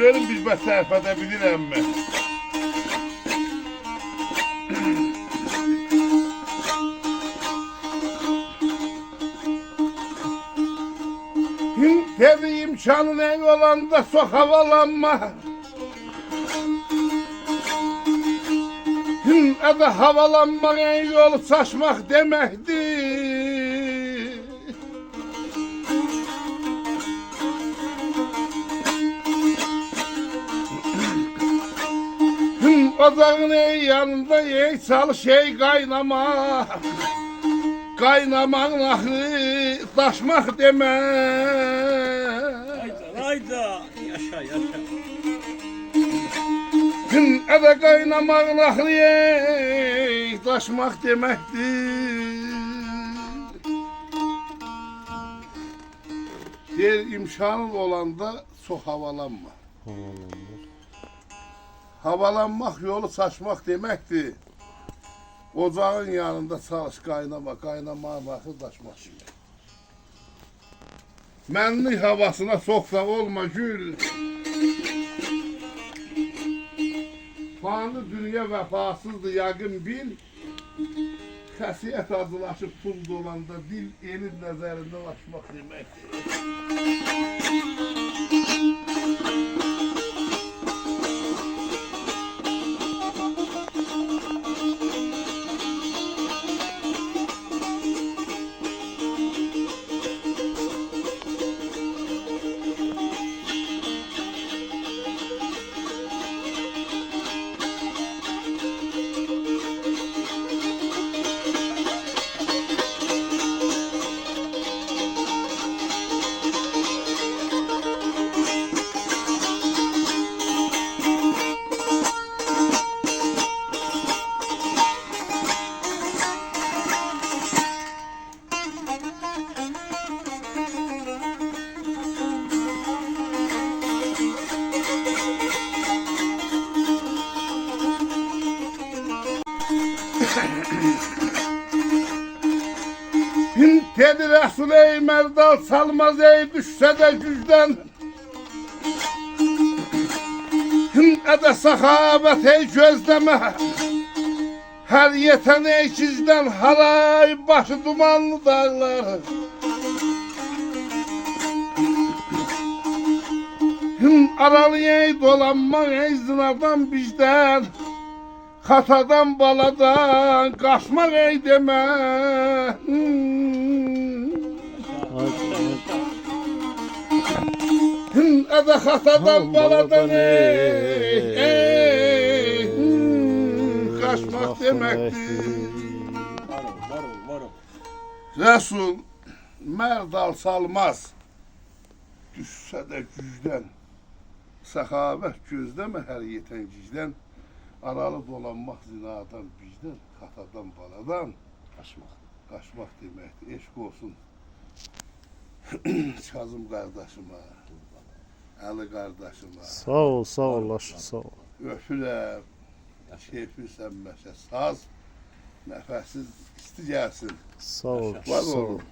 görün bir sərf edə bilirəmmi? Dedi imkanın en olanda sok havalanma. Adı havalanmak en yolu saçmak demektir. Ocağın ey yanında ey çalış ey kaynama. Kaynaman ahı taşmak demek. Hayda, yaşa yaşa. Ede kaynaman ahı ey taşmak demektir. Der imkanın olanda çok havalanma. Havalanmak yolu saçmak demektir. Ocağın yanında çalış kaynama, kaynamağın axı daşmaq kimi. Mənlik havasına soxsaq olma gül. Fani dünya vəfasızdır yaqın bil. Xəsiyyət azılaşıb pul dolanda dil elin nəzərindən aşmaq deməkdir. Dedi Resul ey merdal salmaz ey düşse de gücden. Ede sahabet ey gözleme. Her yeten ey cizden halay başı dumanlı dağlar. Aralı ey dolanma ey zinadan bizden. Hatadan baladan kaçmak ey deme. Ede hatadan baladan ey kaçmak demektir. Resul merdal salmaz. Düşse de gücden. Sahabet gözleme her yeten cizden. Aralı dolanmak zinadan bizden, hatadan baladan kaçmak demektir. Eşk olsun Kazım kardeşime, Ali kardeşime. Sağ ol, sağ ol, sağ ol. Öpürəm, keyfi sənməşə saz, nəfəssiz isti gəlsin. Sağ ol, Var sağ ol. olun.